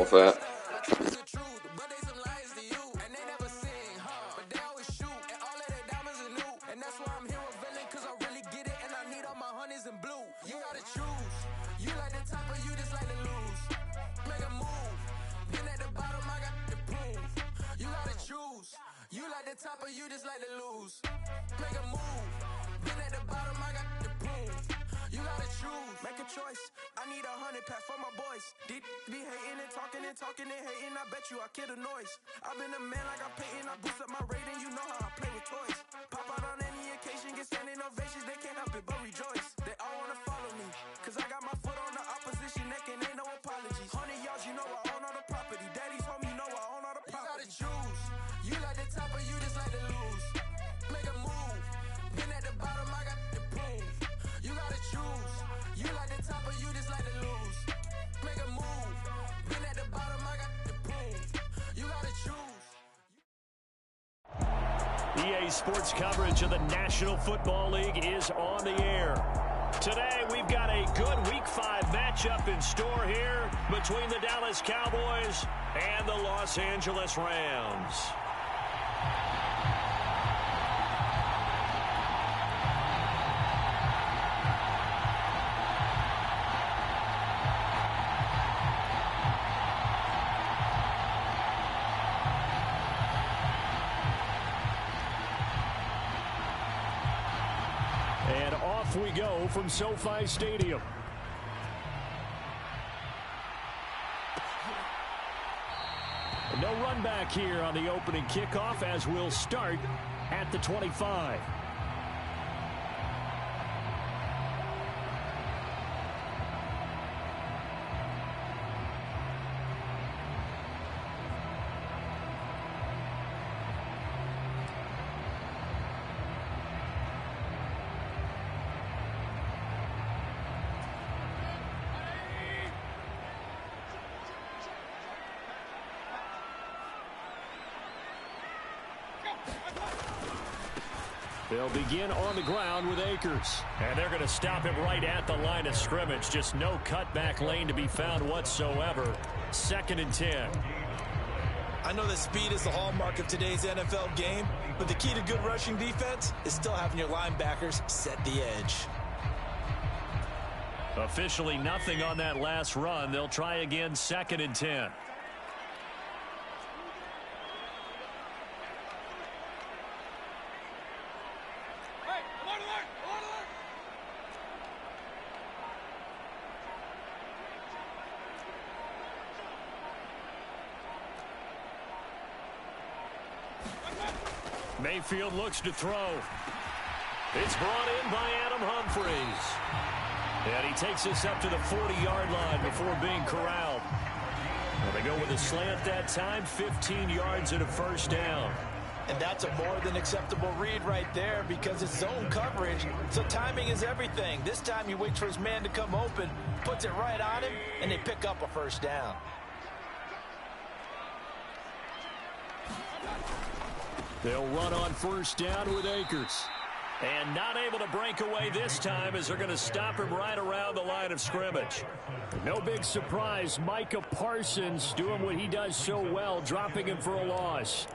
off that. You like the top or you just like to lose? Make a move. Been at the bottom, I got the proof. You gotta choose. Make a choice. I need 100 pack for my boys. Be hating and talking and hating. I bet you I kill the noise. I've been a man like I'm Peyton. I boost up my rating. You know how I play with toys. Pop out on any occasion, get standing ovations. They can't help it but rejoice. They all wanna follow me. Cause I got my foot on the opposition neck and ain't no apologies. 100 yards, you know I own all the property. Daddy's home, you know I own all the property. You gotta choose. You like the top or you just like to lose? Make a move. Been at the bottom, I got the proof. You gotta choose. You like the top or you just like to lose? Make a move. Been at the bottom, I got the proof. You gotta choose. EA Sports coverage of the National Football League is on the air. Today, we've got a good Week 5 matchup in store here between the Dallas Cowboys and the Los Angeles Rams. And off we go from SoFi Stadium. No run back here on the opening kickoff as we'll start at the 25. They'll begin on the ground with Akers. And they're going to stop him right at the line of scrimmage. Just no cutback lane to be found whatsoever. 2nd and 10. I know that speed is the hallmark of today's NFL game, but the key to good rushing defense is still having your linebackers set the edge. Officially nothing on that last run. They'll try again 2nd and 10. Mayfield looks to throw. It's brought in by Adam Humphries. And he takes us up to the 40-yard line before being corralled. Well, they go with a slant that time, 15 yards and a first down. And that's a more than acceptable read right there because it's zone coverage, so timing is everything. This time he waits for his man to come open, puts it right on him, and they pick up a first down. They'll run on first down with Akers. And not able to break away this time as they're going to stop him right around the line of scrimmage. No big surprise. Micah Parsons doing what he does so well, dropping him for a loss.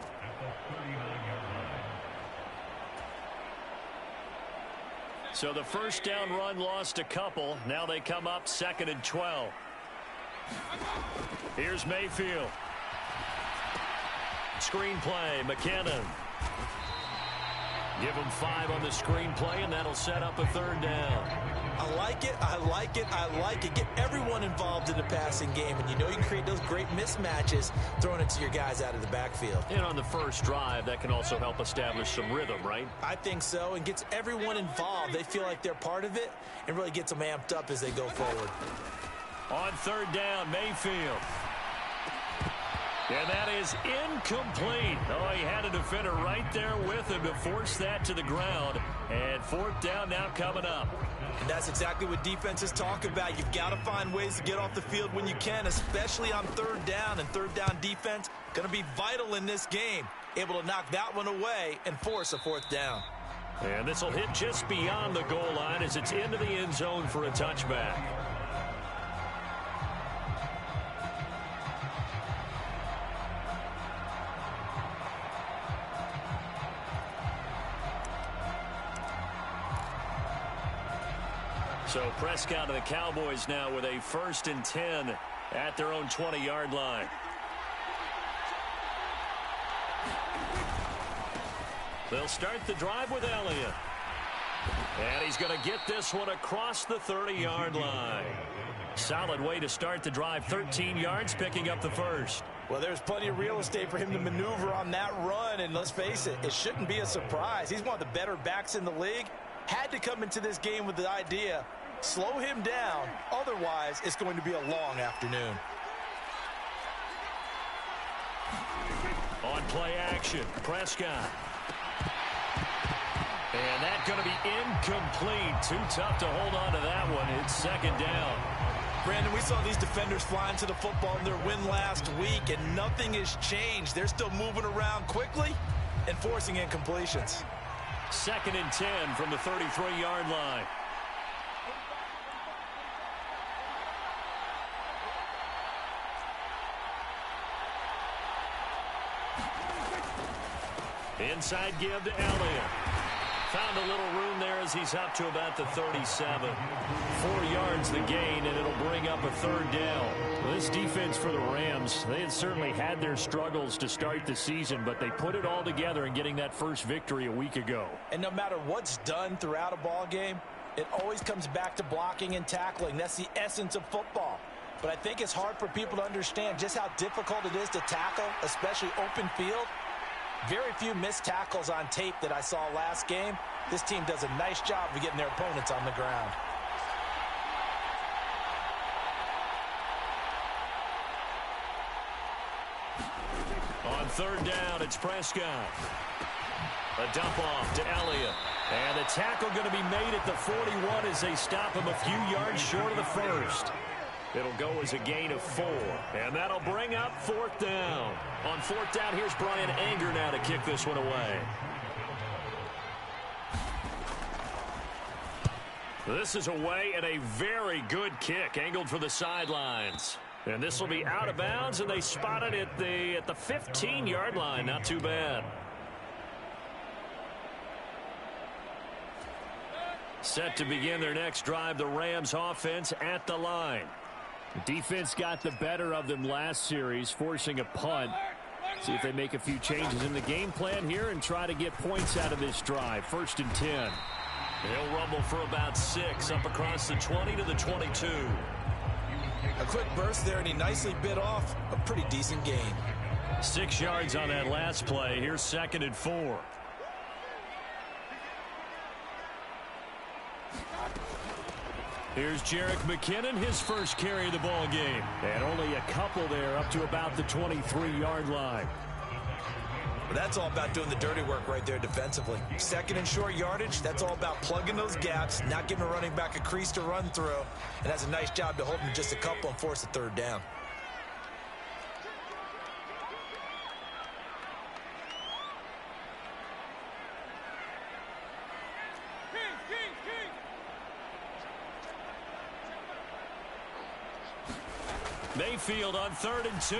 So the first down run lost a couple. Now they come up 2nd and 12. Here's Mayfield. Screenplay, McKinnon. Give him 5 on the screenplay, and that'll set up a 3rd down. I like it, I like it, I like it. Get everyone involved in the passing game, and you know you can create those great mismatches throwing it to your guys out of the backfield. And on the first drive, that can also help establish some rhythm, right? I think so, and gets everyone involved. They feel like they're part of it, and really gets them amped up as they go forward. On 3rd down, Mayfield. And that is incomplete. Oh, he had a defender right there with him to force that to the ground. And 4th down now coming up. And that's exactly what defenses talk about. You've got to find ways to get off the field when you can, especially on 3rd down. And 3rd down defense going to be vital in this game. Able to knock that one away and force a 4th down. And this will hit just beyond the goal line as it's into the end zone for a touchback. So Prescott and the Cowboys now with a 1st and 10 at their own 20-yard line. They'll start the drive with Elliott. And he's going to get this one across the 30-yard line. Solid way to start the drive. 13 yards, picking up the first. Well, there's plenty of real estate for him to maneuver on that run. And let's face it, it shouldn't be a surprise. He's one of the better backs in the league. Had to come into this game with the idea, slow him down. Otherwise, it's going to be a long afternoon. On play action, Prescott. And that's going to be incomplete. Too tough to hold on to that one. It's 2nd down. Brandon, we saw these defenders flying to the football in their win last week, and nothing has changed. They're still moving around quickly and forcing incompletions. 2nd and 10 from the 33-yard line. Inside give to Elliott. Found a little room there as he's up to about the 37. 4 yards the gain, and it'll bring up a 3rd down. Well, this defense for the Rams, they had certainly had their struggles to start the season, but they put it all together in getting that first victory a week ago. And no matter what's done throughout a ball game, it always comes back to blocking and tackling. That's the essence of football. But I think it's hard for people to understand just how difficult it is to tackle, especially open field. Very few missed tackles on tape that I saw last game. This team does a nice job of getting their opponents on the ground. On 3rd down, it's Prescott. A dump off to Elliott. And the tackle going to be made at the 41 as they stop him a few yards short of the first. It'll go as a gain of 4. And that'll bring up 4th down. On 4th down, here's Brian Anger now to kick this one away. This is away and a very good kick, angled for the sidelines. And this will be out of bounds, and they spot it at the 15-yard line. Not too bad. Set to begin their next drive, the Rams offense at the line. The defense got the better of them last series, forcing a punt. See if they make a few changes in the game plan here and try to get points out of this drive. 1st and 10. He'll rumble for about 6 up across the 20 to the 22. A quick burst there, and he nicely bit off a pretty decent gain. 6 yards on that last play. Here's 2nd and 4. Here's Jerick McKinnon, his first carry of the ball game. And only a couple there up to about the 23-yard line. That's all about doing the dirty work right there defensively. 2nd and short yardage, that's all about plugging those gaps, not giving a running back a crease to run through. And that's a nice job to hold him just a couple and force a 3rd down. Mayfield on 3rd and 2.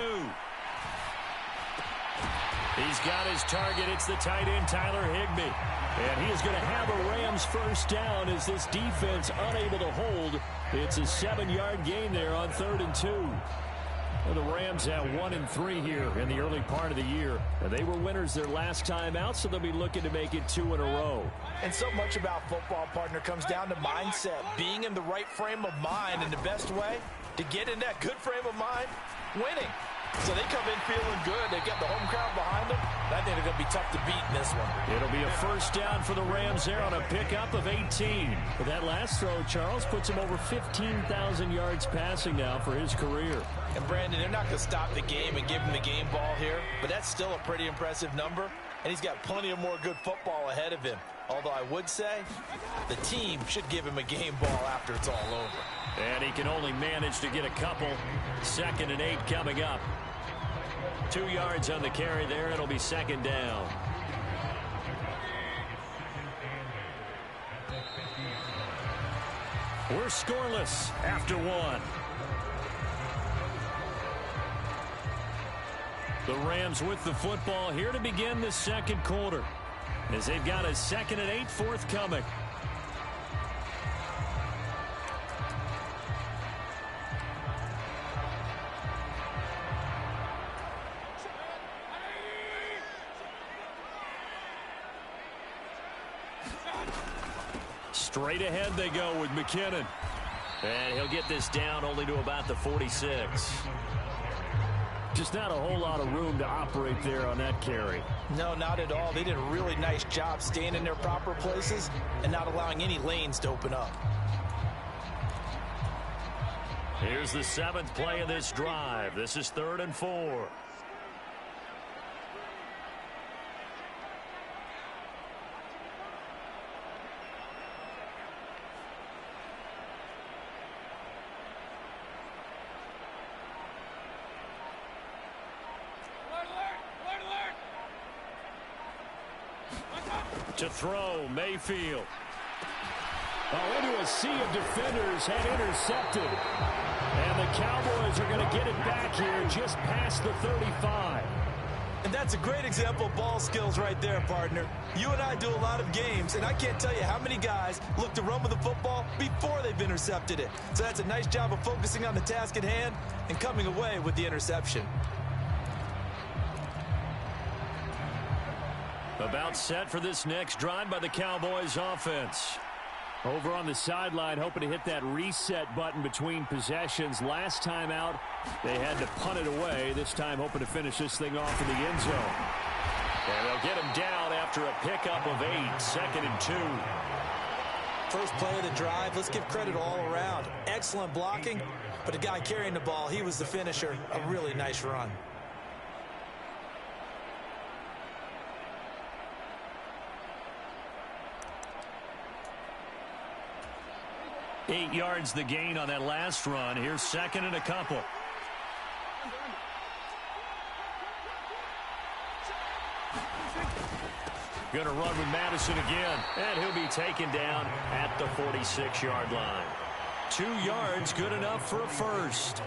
He's got his target. It's the tight end, Tyler Higbee. And he is going to have a Rams 1st down as this defense unable to hold. It's a 7-yard gain there on 3rd and 2. Well, the Rams have 1 and 3 here in the early part of the year. And they were winners their last time out, so they'll be looking to make it 2 in a row. And so much about football, partner, comes down to mindset. Being in the right frame of mind, and the best way to get in that good frame of mind, winning. So they come in feeling good. They've got the home crowd behind them. I think they're going to be tough to beat in this one. It'll be a 1st down for the Rams there on a pickup of 18. But that last throw, Charles, puts him over 15,000 yards passing now for his career. And, Brandon, they're not going to stop the game and give him the game ball here. But that's still a pretty impressive number. And he's got plenty of more good football ahead of him. Although I would say the team should give him a game ball after it's all over. And he can only manage to get a couple. 2nd and 8 coming up. 2 yards on the carry there. It'll be 2nd down. We're scoreless after 1. The Rams with the football here to begin the 2nd quarter, as they've got a 2nd and 8 forthcoming. Straight ahead they go with McKinnon. And he'll get this down only to about the 46. Just not a whole lot of room to operate there on that carry. No, not at all. They did a really nice job staying in their proper places and not allowing any lanes to open up. Here's the 7th play of this drive. This is 3rd and 4. To throw, Mayfield. Oh, into a sea of defenders, had intercepted. And the Cowboys are going to get it back here just past the 35. And that's a great example of ball skills right there, partner. You and I do a lot of games, and I can't tell you how many guys look to run with the football before they've intercepted it. So that's a nice job of focusing on the task at hand and coming away with the interception. About set for this next drive by the Cowboys offense. Over on the sideline, hoping to hit that reset button between possessions. Last time out, they had to punt it away. This time, hoping to finish this thing off in the end zone. And they'll get him down after a pickup of 8, 2nd and 2. First play of the drive, let's give credit all around. Excellent blocking, but the guy carrying the ball, he was the finisher. A really nice run. 8 yards the gain on that last run. Here's 2nd and a couple. Going to run with Madison again. And he'll be taken down at the 46-yard line. 2 yards, good enough for a first.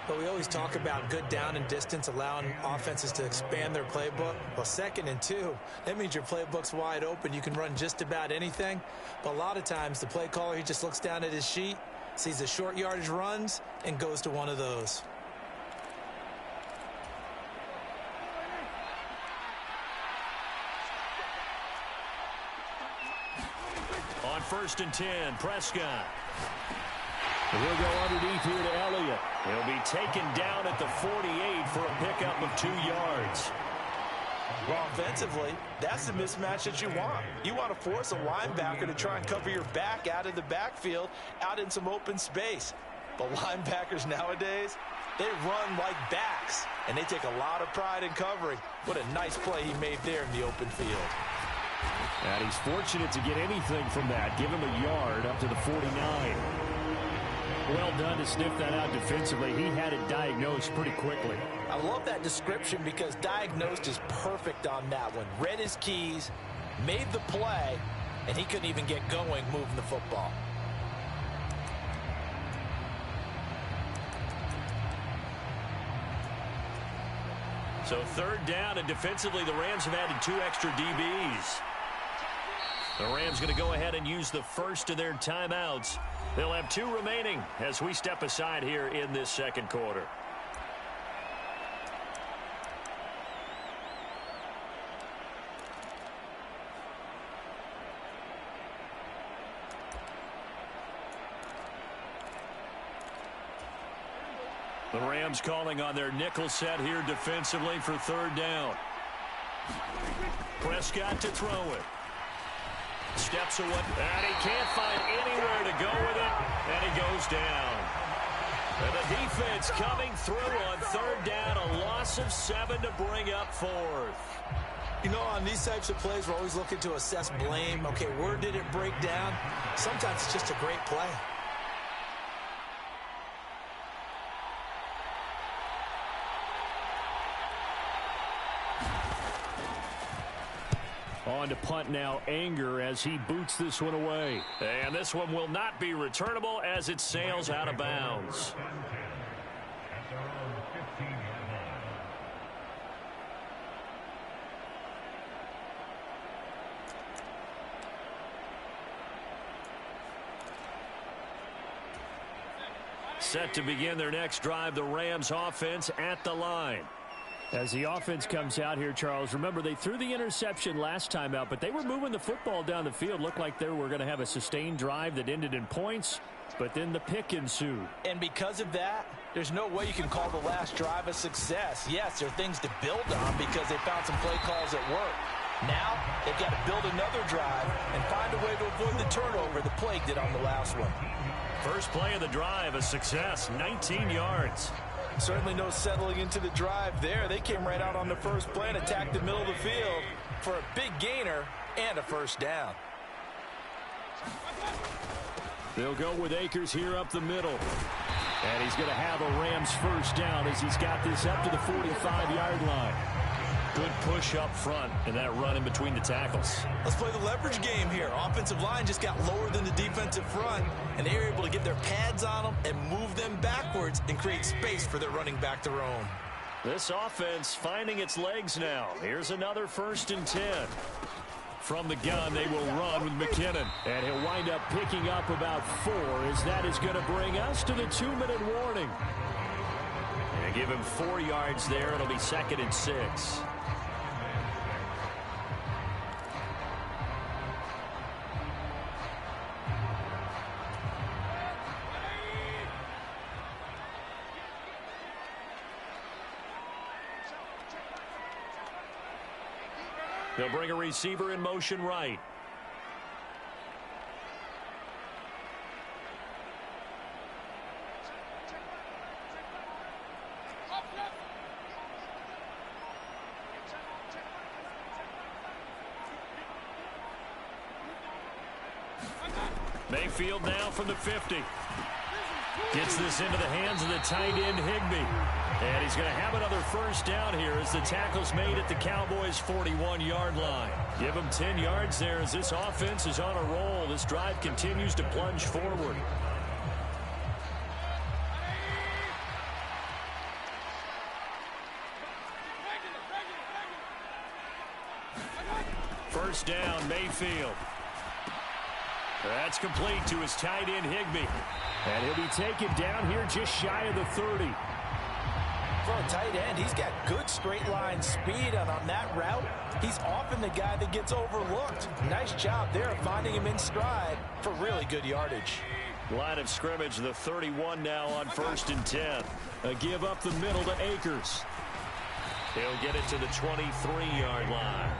But we always talk about good down and distance, allowing offenses to expand their playbook. Well, 2nd and 2, that means your playbook's wide open. You can run just about anything. But a lot of times, the play caller, he just looks down at his sheet, sees the short yardage runs, and goes to one of those. On 1st and 10, Prescott. He'll go underneath here to Elliott. He'll be taken down at the 48 for a pickup of 2 yards. Well, offensively, that's the mismatch that you want. You want to force a linebacker to try and cover your back out of the backfield, out in some open space. But linebackers nowadays, they run like backs, and they take a lot of pride in covering. What a nice play he made there in the open field. And he's fortunate to get anything from that. Give him a yard up to the 49. Well done to sniff that out defensively. He had it diagnosed pretty quickly. I love that description because diagnosed is perfect on that one. Read his keys, made the play, and he couldn't even get going moving the football. So 3rd down, and defensively the Rams have added 2 extra DBs. The Rams going to go ahead and use the first of their timeouts. They'll have 2 remaining as we step aside here in this 2nd quarter. The Rams calling on their nickel set here defensively for 3rd down. Prescott to throw it. Steps away, and he can't find anywhere to go with it, and he goes down. And the defense coming through on 3rd down, a loss of 7 to bring up 4th. You know, on these types of plays, we're always looking to assess blame. Okay, where did it break down? Sometimes it's just a great play. On to punt now, Anger, as he boots this one away. And this one will not be returnable as it sails out of bounds. Set to begin their next drive, the Rams offense at the line. As the offense comes out here, Charles, remember they threw the interception last time out, but they were moving the football down the field. Looked like they were going to have a sustained drive that ended in points, but then the pick ensued. And because of that, there's no way you can call the last drive a success. Yes, there are things to build on because they found some play calls at work. Now, they've got to build another drive and find a way to avoid the turnover the plague did on the last one. First play of the drive, a success, 19 yards. Certainly no settling into the drive there. They came right out on the first play and attacked the middle of the field for a big gainer and a first down. They'll go with Akers here up the middle. And he's going to have a Rams first down as he's got this up to the 45-yard line. Good push up front and that run in between the tackles. Let's play the leverage game here. Offensive line just got lower than the defensive front, and they were able to get their pads on them and move them backwards and create space for their running back to roam. This offense finding its legs now. Here's another 1st and 10. From the gun, they will run with McKinnon. And he'll wind up picking up about 4 as that is going to bring us to the 2-minute warning. And give him 4 yards there. It'll be 2nd and 6. They'll bring a receiver in motion right. Mayfield now from the 50. Gets this into the hands of the tight end Higbee. And he's going to have another first down here as the tackle's made at the Cowboys' 41-yard line. Give him 10 yards there as this offense is on a roll. This drive continues to plunge forward. First down, Mayfield. That's complete to his tight end Higbee. And he'll be taken down here just shy of the 30. For a tight end, he's got good straight line speed, and on that route, he's often the guy that gets overlooked. Nice job there finding him in stride for really good yardage. Line of scrimmage, the 31 now on 1st and 10. A give up the middle to Akers. He'll get it to the 23-yard line.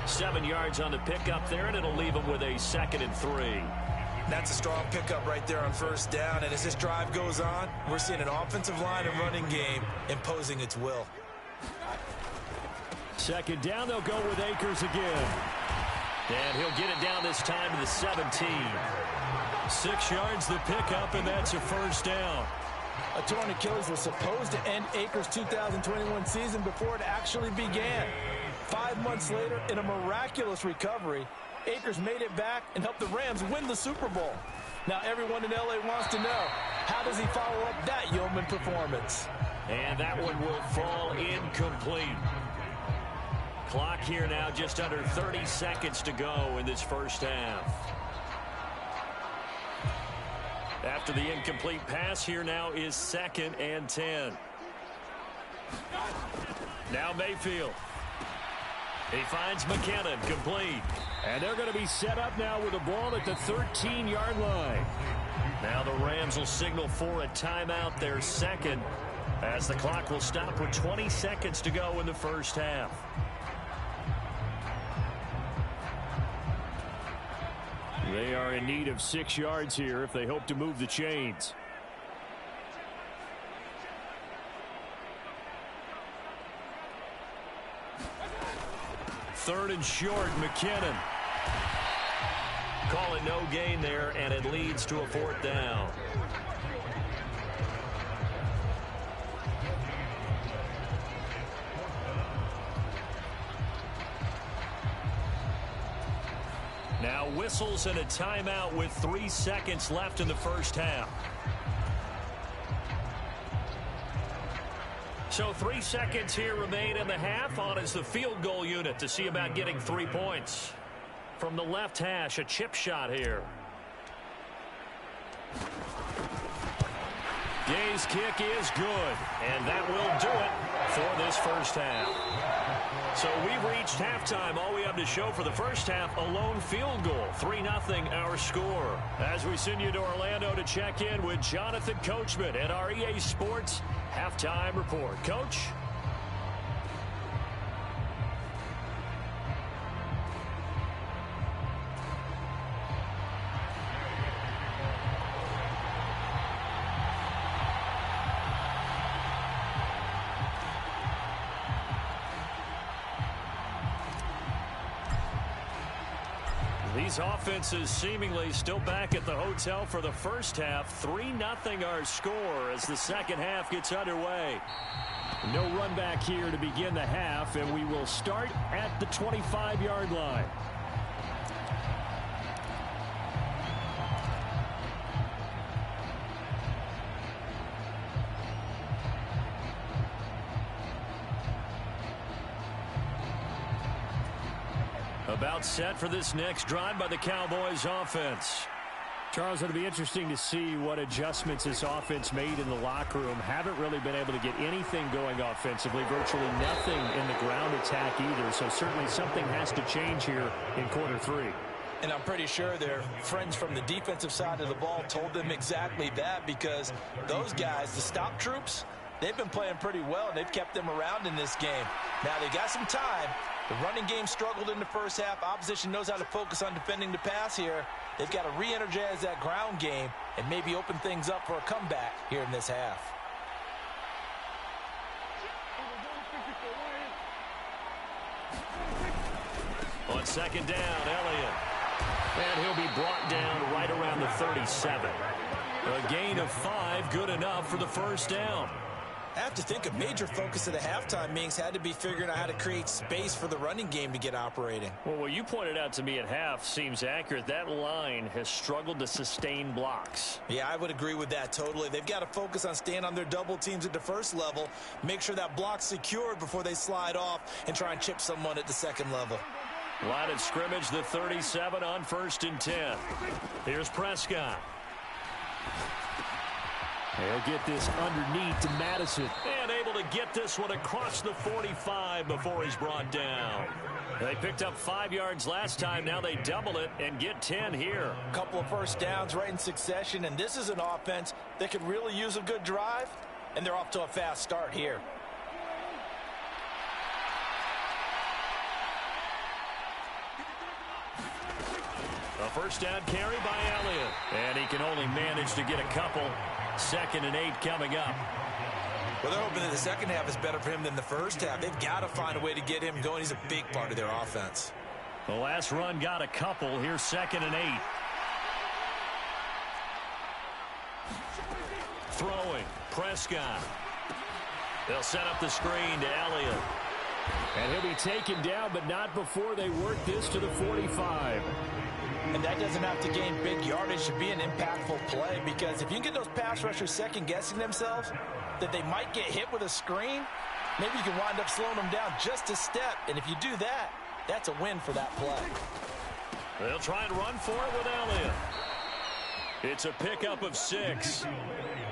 7 yards on the pickup there, and it'll leave him with a 2nd and 3. That's a strong pickup right there on first down, and as this drive goes on, we're seeing an offensive line and running game imposing its will. 2nd down, they'll go with Akers again. And he'll get it down this time to the 17. 6 yards the pickup, and that's a first down. A torn Achilles was supposed to end Akers' 2021 season before it actually began. 5 months later, in a miraculous recovery, Akers made it back and helped the Rams win the Super Bowl. Now everyone in L.A. wants to know, how does he follow up that yeoman performance? And that one will fall incomplete. Clock here now, just under 30 seconds to go in this first half. After the incomplete pass, here now is 2nd and 10. Now Mayfield. He finds McKinnon, complete. And they're going to be set up now with the ball at the 13-yard line. Now the Rams will signal for a timeout, their 2nd, as the clock will stop with 20 seconds to go in the first half. They are in need of 6 yards here if they hope to move the chains. Third and short, McKinnon. Call it no gain there, and it leads to a 4th down. Now whistles and a timeout with 3 seconds left in the first half. So 3 seconds here remain in the half. On is the field goal unit to see about getting 3 points. From the left hash, a chip shot here. Gay's kick is good, and that will do it for this first half. So we've reached halftime. All we have to show for the first half, a lone field goal. 3-0 our score. As we send you to Orlando to check in with Jonathan Coachman at our EA Sports Halftime Report. Coach? These offenses seemingly still back at the hotel for the first half. 3-0 our score as the second half gets underway. No run back here to begin the half, and we will start at the 25-yard line. About set for this next drive by the Cowboys offense. Charles, it'll be interesting to see what adjustments this offense made in the locker room. Haven't really been able to get anything going offensively. Virtually nothing in the ground attack either. So certainly something has to change here in quarter three. And I'm pretty sure their friends from the defensive side of the ball told them exactly that, because those guys, the stop troops, they've been playing pretty well, and they've kept them around in this game. Now, they got some time. The running game struggled in the first half. Opposition knows how to focus on defending the pass here. They've got to re-energize that ground game and maybe open things up for a comeback here in this half. On second down, Elliott. And he'll be brought down right around the 37. A gain of 5, good enough for the first down. I have to think a major focus of the halftime meetings had to be figuring out how to create space for the running game to get operating. Well, what you pointed out to me at half seems accurate. That line has struggled to sustain blocks. Yeah, I would agree with that totally. They've got to focus on staying on their double teams at the first level, make sure that block's secured before they slide off and try and chip someone at the second level. Line of scrimmage, the 37 on 1st and 10. Here's Prescott. They'll get this underneath to Madison. And able to get this one across the 45 before he's brought down. They picked up 5 yards last time. Now they double it and get 10 here. A couple of first downs right in succession, and this is an offense that could really use a good drive, and they're off to a fast start here. A first down carry by Elliott. And he can only manage to get a couple. 2nd and 8 coming up. Well, they're hoping that the second half is better for him than the first half. They've got to find a way to get him going. He's a big part of their offense. The last run got a couple. Here's 2nd and 8. Throwing. Prescott. They'll set up the screen to Elliott. And he'll be taken down, but not before they work this to the 45. And that doesn't have to gain big yardage to be an impactful play, because if you can get those pass rushers second-guessing themselves that they might get hit with a screen, maybe you can wind up slowing them down just a step. And if you do that, that's a win for that play. They'll try and run for it with Elliott. It's a pickup of 6.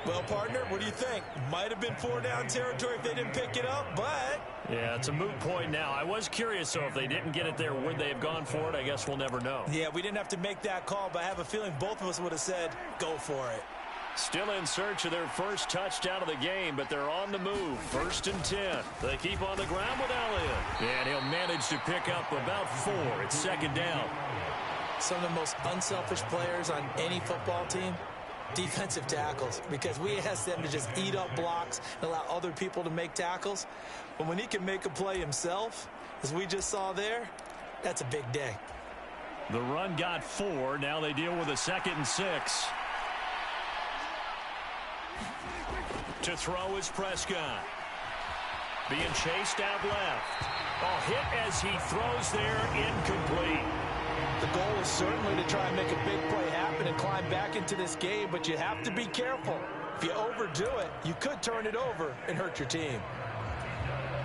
Well, partner, what do you think? Might have been 4-down territory if they didn't pick it up, but... Yeah, it's a moot point now. I was curious, so if they didn't get it there, would they have gone for it? I guess we'll never know. Yeah, we didn't have to make that call, but I have a feeling both of us would have said, go for it. Still in search of their first touchdown of the game, but they're on the move. 1st and 10. They keep on the ground with Elliott. And he'll manage to pick up about 4. It's 2nd down. Some of the most unselfish players on any football team, defensive tackles, because we ask them to just eat up blocks and allow other people to make tackles. But when he can make a play himself, as we just saw there, that's a big day. The run got 4. Now they deal with a 2nd and 6. To throw is Prescott. Being chased out left. A hit as he throws there, incomplete. The goal is certainly to try and make a big play happen and climb back into this game, but you have to be careful. If you overdo it, you could turn it over and hurt your team.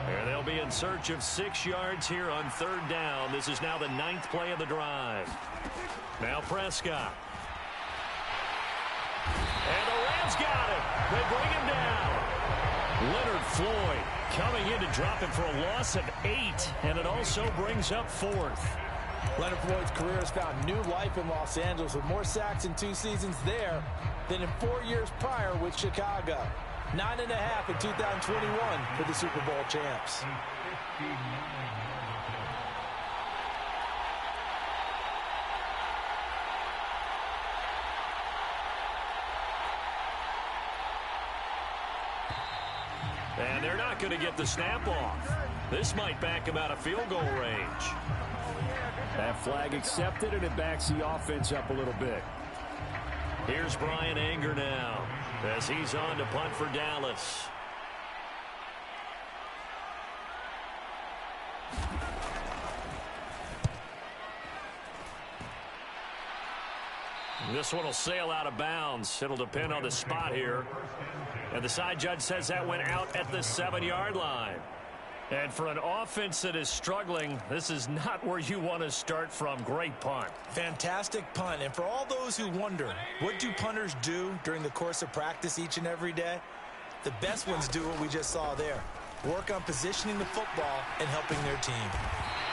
And they'll be in search of 6 yards here on 3rd down. This is now the 9th play of the drive. Now Prescott. And the Rams got him. They bring him down. Leonard Floyd coming in to drop it for a loss of 8, and it also brings up 4th. Leonard Floyd's career has found new life in Los Angeles with more sacks in 2 seasons there than in 4 years prior with Chicago. 9.5 in 2021 for the Super Bowl champs. And they're not going to get the snap off. This might back him out of field goal range. That flag accepted, and it backs the offense up a little bit. Here's Brian Anger now as he's on to punt for Dallas. This one will sail out of bounds. It'll depend on the spot here. And the side judge says that went out at the 7-yard line. And for an offense that is struggling, this is not where you want to start from. Great punt. Fantastic punt. And for all those who wonder, what do punters do during the course of practice each and every day? The best ones do what we just saw there. Work on positioning the football and helping their team.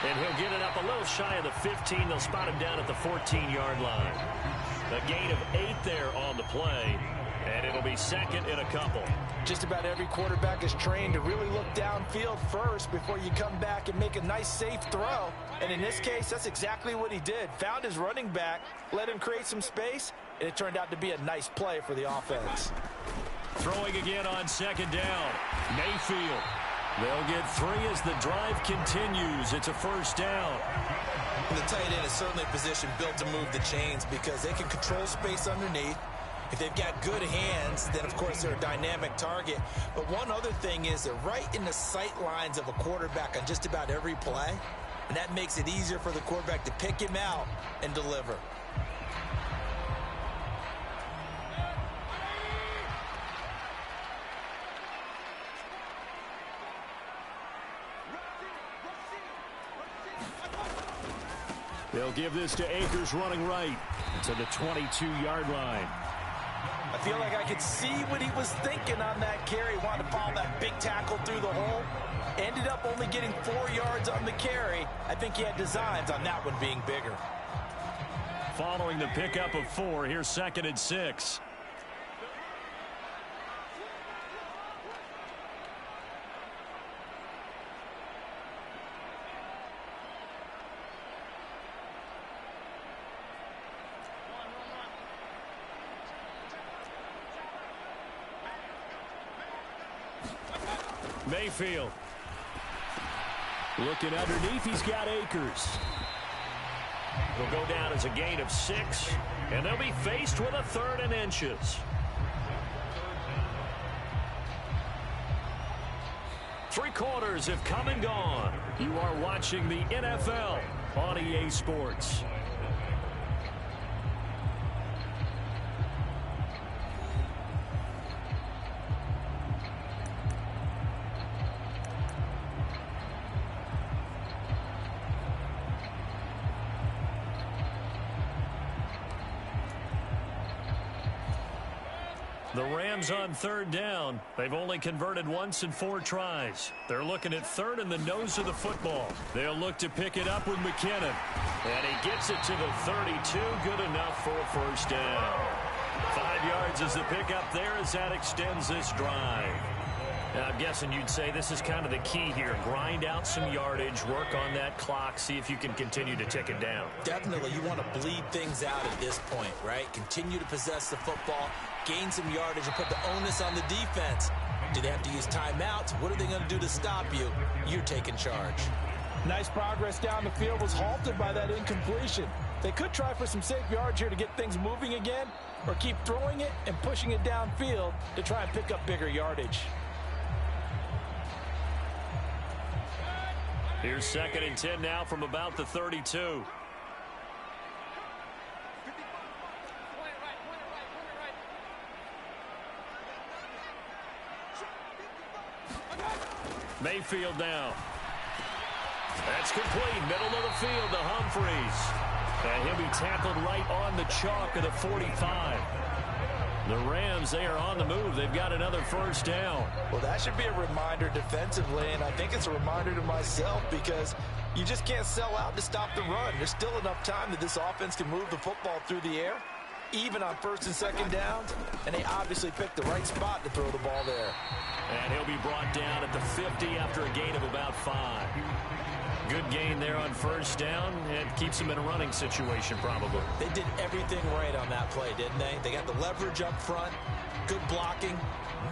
And he'll get it up a little shy of the 15. They'll spot him down at the 14-yard line. A gain of 8 there on the play. And it'll be second in a couple. Just about every quarterback is trained to really look downfield first before you come back and make a nice, safe throw. And in this case, that's exactly what he did. Found his running back, let him create some space, and it turned out to be a nice play for the offense. Throwing again on second down. Mayfield. They'll get 3 as the drive continues. It's a first down. The tight end is certainly a position built to move the chains because they can control space underneath. If they've got good hands, then, of course, they're a dynamic target. But one other thing is they're right in the sight lines of a quarterback on just about every play, and that makes it easier for the quarterback to pick him out and deliver. They'll give this to Akers running right to the 22-yard line. I feel like I could see what he was thinking on that carry. Wanted to follow that big tackle through the hole. Ended up only getting 4 yards on the carry. I think he had designs on that one being bigger. Following the pickup of 4, here's 2nd and 6. Mayfield. Looking underneath, he's got Akers. He'll go down as a gain of 6, and they'll be faced with a 3rd and inches. Three quarters have come and gone. You are watching the NFL on EA Sports. The Rams on 3rd down. They've only converted once in 4 tries. They're looking at 3rd in the nose of the football. They'll look to pick it up with McKinnon. And he gets it to the 32. Good enough for a first down. 5 yards is the pickup there as that extends this drive. Now, I'm guessing you'd say this is kind of the key here. Grind out some yardage, work on that clock, see if you can continue to tick it down. Definitely, you want to bleed things out at this point, right? Continue to possess the football, gain some yardage, and put the onus on the defense. Do they have to use timeouts? What are they going to do to stop you? You're taking charge. Nice progress down the field was halted by that incompletion. They could try for some safe yards here to get things moving again, or keep throwing it and pushing it downfield to try and pick up bigger yardage. Here's 2nd and 10 now from about the 32. Mayfield now. That's complete. Middle of the field to Humphreys. And he'll be tackled right on the chalk of the 45. The Rams, they are on the move. They've got another first down. Well, that should be a reminder defensively, and I think it's a reminder to myself because you just can't sell out to stop the run. There's still enough time that this offense can move the football through the air, even on first and second downs, and they obviously picked the right spot to throw the ball there. And he'll be brought down at the 50 after a gain of about 5. Good gain there on first down, and keeps him in a running situation probably. They did everything right on that play, didn't they? They got the leverage up front, good blocking,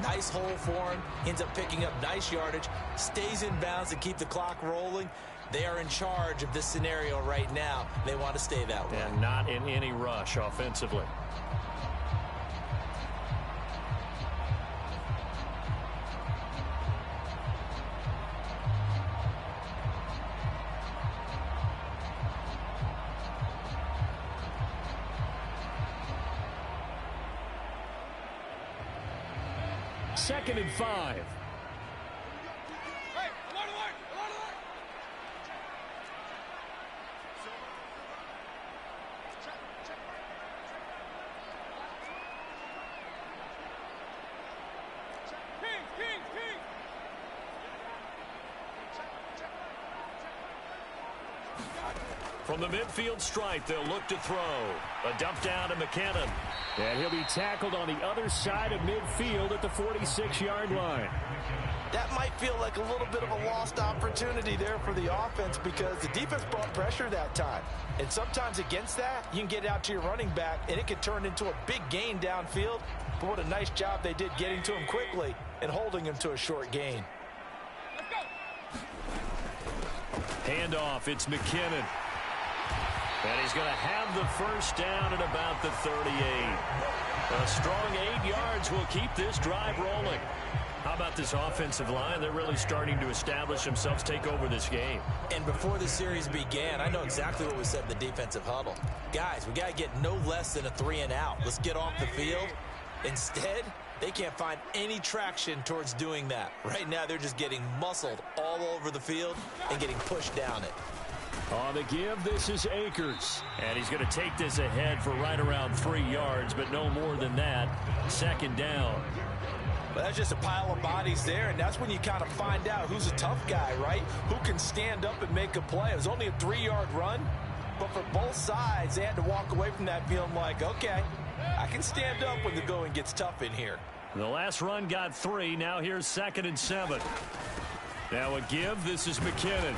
nice hole for him, ends up picking up nice yardage, stays in bounds to keep the clock rolling. They are in charge of this scenario right now. They want to stay that way. And not in any rush offensively. Second and 5. From the midfield stripe, they'll look to throw. A dump down to McKinnon. And he'll be tackled on the other side of midfield at the 46-yard line. That might feel like a little bit of a lost opportunity there for the offense because the defense brought pressure that time. And sometimes against that, you can get out to your running back, and it can turn into a big gain downfield. But what a nice job they did getting to him quickly and holding him to a short gain. Handoff, it's McKinnon. And he's going to have the first down at about the 38. A strong 8 yards will keep this drive rolling. How about this offensive line? They're really starting to establish themselves, take over this game. And before the series began, I know exactly what we said in the defensive huddle. Guys, we got to get no less than a 3 and out. Let's get off the field. Instead, they can't find any traction towards doing that. Right now, they're just getting muscled all over the field and getting pushed down it. On the give, this is Akers. And he's going to take this ahead for right around 3 yards, but no more than that. Second down. Well, that's just a pile of bodies there, and that's when you kind of find out who's a tough guy, right? Who can stand up and make a play. It was only a 3-yard run, but for both sides, they had to walk away from that feeling like, okay, I can stand up when the going gets tough in here. The last run got 3. Now here's 2nd and 7. Now a give. This is McKinnon.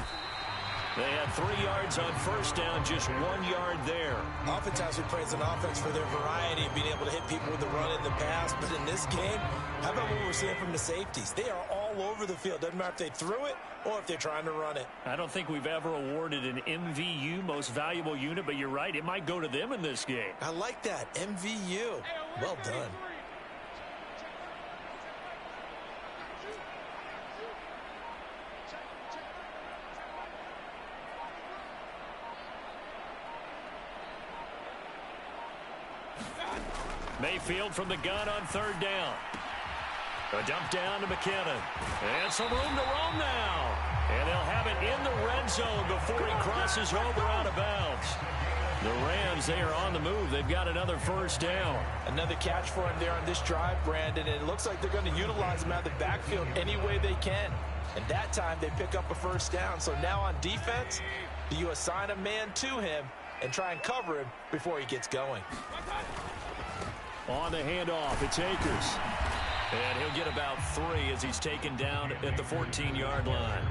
They had 3 yards on first down, just 1 yard there. Oftentimes we praise an offense for their variety of being able to hit people with the run in the pass. But in this game, how about what we're seeing from the safeties? They are all over the field. Doesn't matter if they threw it or if they're trying to run it. I don't think we've ever awarded an MVU, most valuable unit, but you're right. It might go to them in this game. I like that. MVU. Well done. Mayfield from the gun on 3rd down. A dump down to McKinnon. And some room to roam now. And they'll have it in the red zone before he crosses over out of bounds. The Rams, they are on the move. They've got another first down. Another catch for him there on this drive, Brandon. And it looks like they're going to utilize him out of the backfield any way they can. And that time they pick up a first down. So now on defense, do you assign a man to him and try and cover him before he gets going? On the handoff, it's Akers. And he'll get about 3 as he's taken down at the 14-yard line.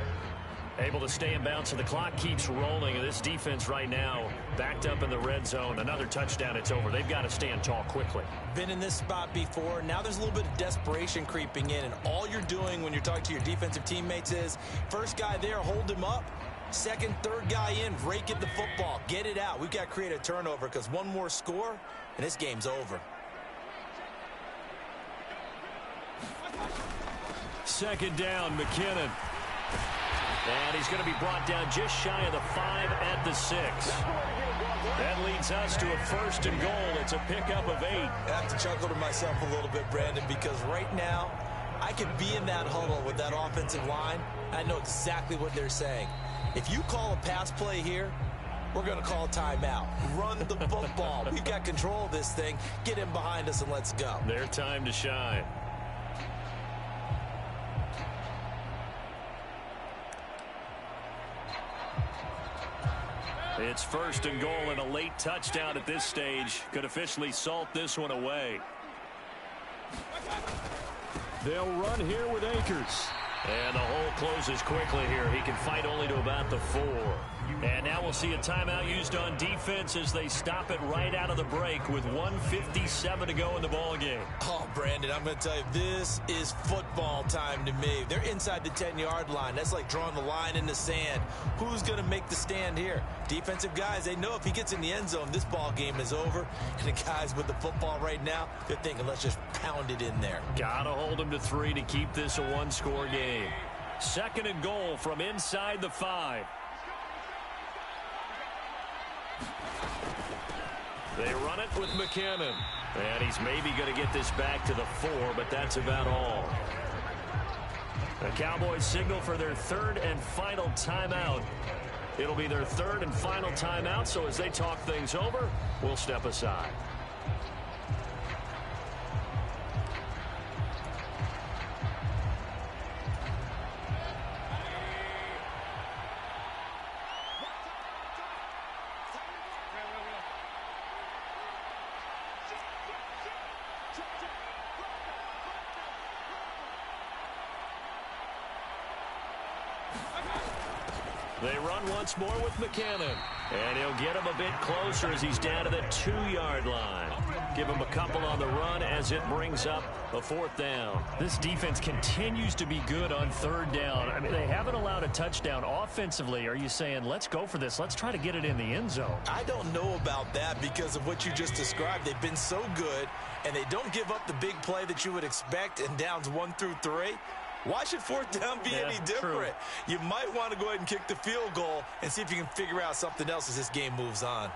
Able to stay in bounds, so the clock keeps rolling. And this defense right now backed up in the red zone. Another touchdown, it's over. They've got to stand tall quickly. Been in this spot before. Now there's a little bit of desperation creeping in. And all you're doing when you're talking to your defensive teammates is, first guy there, hold him up. Second, third guy in, rake at the football. Get it out. We've got to create a turnover because one more score, and this game's over. 2nd down, McKinnon. And he's going to be brought down just shy of the 5 at the 6. That leads us to a 1st and goal. It's a pickup of 8. I have to chuckle to myself a little bit, Brandon, because right now I could be in that huddle with that offensive line. I know exactly what they're saying. If you call a pass play here, we're going to call a timeout. Run the football. We've got control of this thing. Get him behind us and let's go. Their time to shine. It's 1st and goal, and a late touchdown at this stage could officially salt this one away. They'll run here with Akers. And the hole closes quickly here. He can fight only to about the 4. And now we'll see a timeout used on defense as they stop it right out of the break with 1:57 to go in the ball game. Oh, Brandon, I'm going to tell you, this is football time to me. They're inside the 10-yard line. That's like drawing the line in the sand. Who's going to make the stand here? Defensive guys, they know if he gets in the end zone, this ball game is over. And the guys with the football right now, they're thinking, let's just pound it in there. Gotta hold him to 3 to keep this a one-score game. 2nd and goal from inside the 5. They run it with McKinnon. And he's maybe going to get this back to the 4, but that's about all. The Cowboys signal for their 3rd and final timeout. It'll be their 3rd and final timeout, so as they talk things over, we'll step aside. They run once more with McKinnon. And he'll get him a bit closer as he's down to the 2-yard line. Give him a couple on the run as it brings up a 4th down. This defense continues to be good on 3rd down. I mean, they haven't allowed a touchdown offensively. Are you saying, let's go for this? Let's try to get it in the end zone. I don't know about that because of what you just described. They've been so good, and they don't give up the big play that you would expect in downs 1 through 3. Why should 4th down be any different? True. You might want to go ahead and kick the field goal and see if you can figure out something else as this game moves on.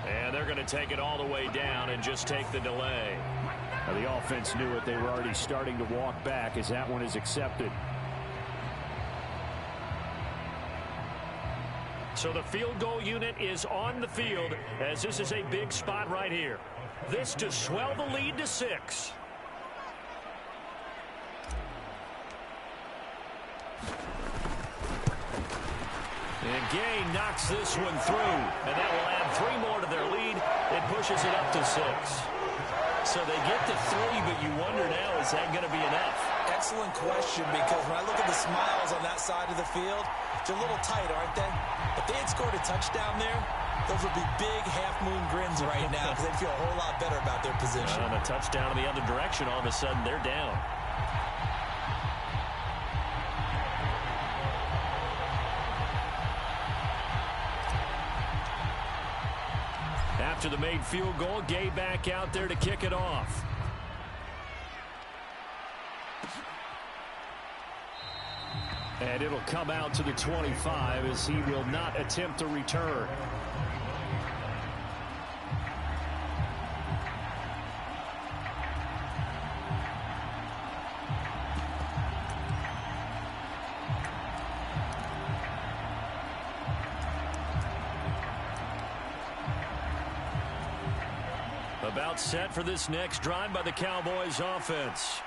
And they're going to take it all the way down and just take the delay. Now, the offense knew it. They were already starting to walk back as that one is accepted. So the field goal unit is on the field as this is a big spot right here. This to swell the lead to 6. And Gay knocks this one through, and that will add 3 more to their lead. It pushes it up to 6. So they get to 3, but you wonder now, is that going to be enough? Excellent question, because when I look at the smiles on that side of the field, they're a little tight, aren't they? If they had scored a touchdown there, those would be big half-moon grins right now because they'd feel a whole lot better about their position. On a touchdown in the other direction, all of a sudden they're down. After the made field goal, Gay back out there to kick it off. And it'll come out to the 25 as he will not attempt to return. About set for this next drive by the Cowboys offense.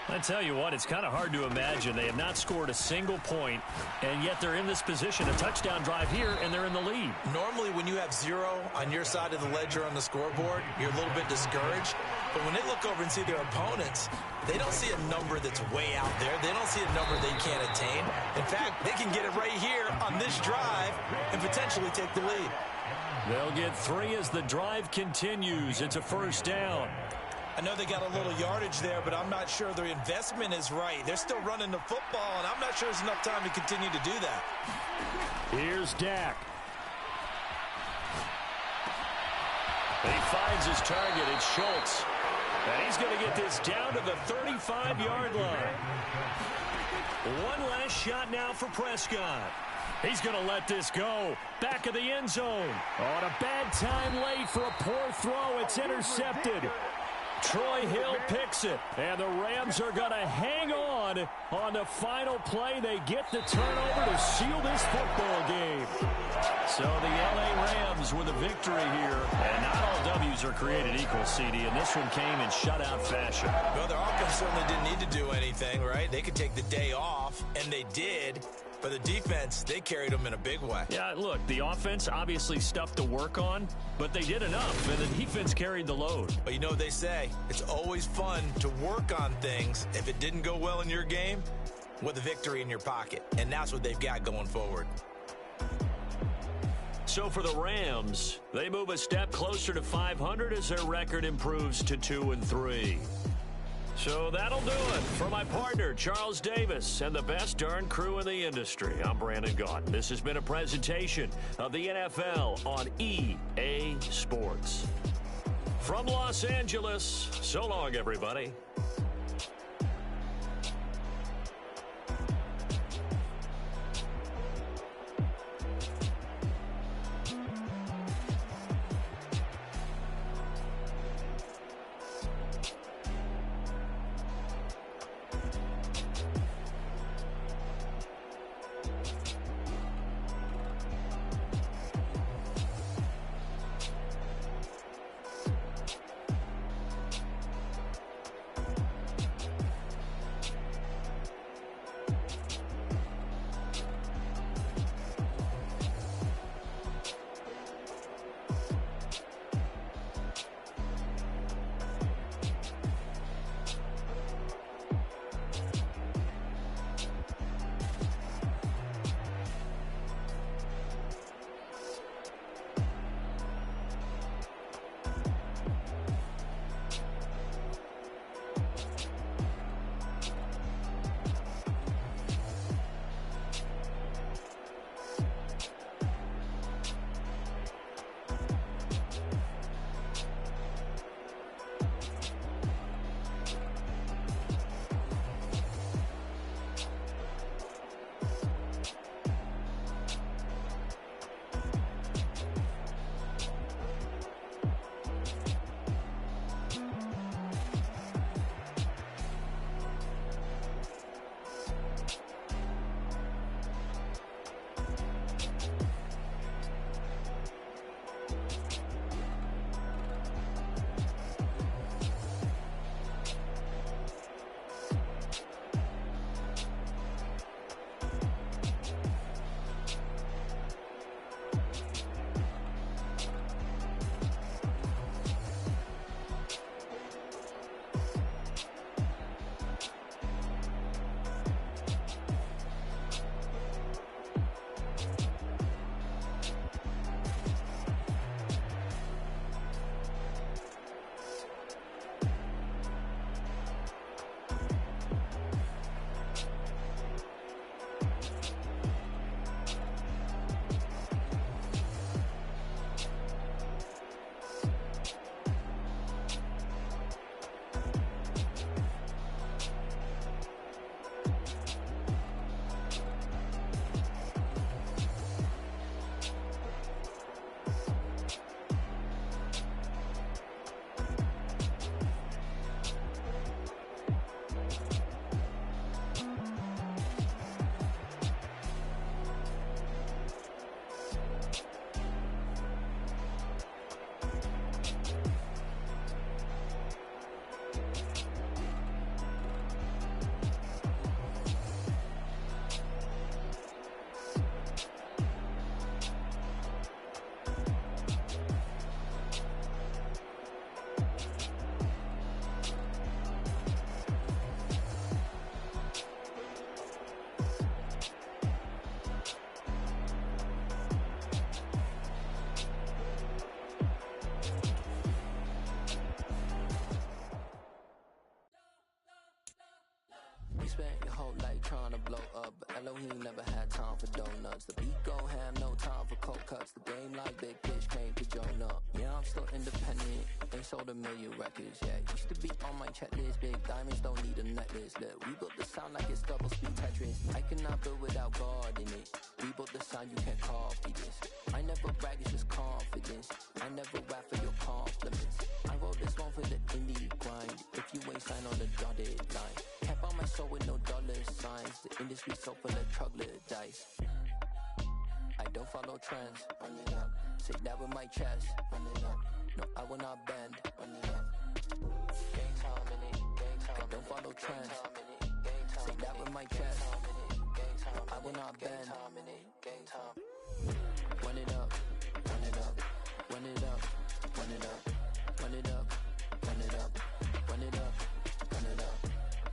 I tell you what, it's kind of hard to imagine. They have not scored a single point, and yet they're in this position. A touchdown drive here, and they're in the lead. Normally, when you have 0 on your side of the ledger on the scoreboard, you're a little bit discouraged. But when they look over and see their opponents, they don't see a number that's way out there. They don't see a number they can't attain. In fact, they can get it right here on this drive and potentially take the lead. They'll get 3 as the drive continues. It's a 1st down. I know they got a little yardage there, but I'm not sure their investment is right. They're still running the football, and I'm not sure there's enough time to continue to do that. Here's Dak. He finds his target. It's Schultz. And he's going to get this down to the 35-yard line. One last shot now for Prescott. He's going to let this go. Back of the end zone. On a bad time late for a poor throw. It's intercepted. Troy Hill picks it, and the Rams are going to hang on the final play. They get the turnover to seal this football game. So the L.A. Rams with a victory here, and not all W's are created equal, CD, and this one came in shutout fashion. Well, their offense certainly didn't need to do anything, right? They could take the day off, and they did. But the defense, they carried them in a big way. Yeah, look, the offense obviously stuff to work on, but they did enough, and the defense carried the load. But you know what they say, it's always fun to work on things. If it didn't go well in your game, with a victory in your pocket. And that's what they've got going forward. So for the Rams, they move a step closer to 500 as their record improves to 2-3. So that'll do it for my partner, Charles Davis, and the best darn crew in the industry. I'm Brandon Gaudin. This has been a presentation of the NFL on EA Sports. From Los Angeles, so long, everybody. spent your whole life trying to blow up, but Elohim never had time for donuts. The beat gon' have no time for cold cuts. The game like Big Fish came to join up. Yeah, I'm still independent. Ain't sold a million records yet. Used to be on my checklist. Big diamonds don't need a necklace. Look, we built the sound like it's double speed Tetris. I cannot build without God in it. We built the sign you can't copy this. I never brag, it's just confidence. I never rap for your compliments. I wrote this one for the indie grind. If you ain't signed on the dotted line, can't buy my soul with no dollar signs. The industry so full of troglodytes. I don't follow trends. Say that with my chest. No, I will not bend. I don't follow trends. Say that with my chest. No, I will not bend. Run it up.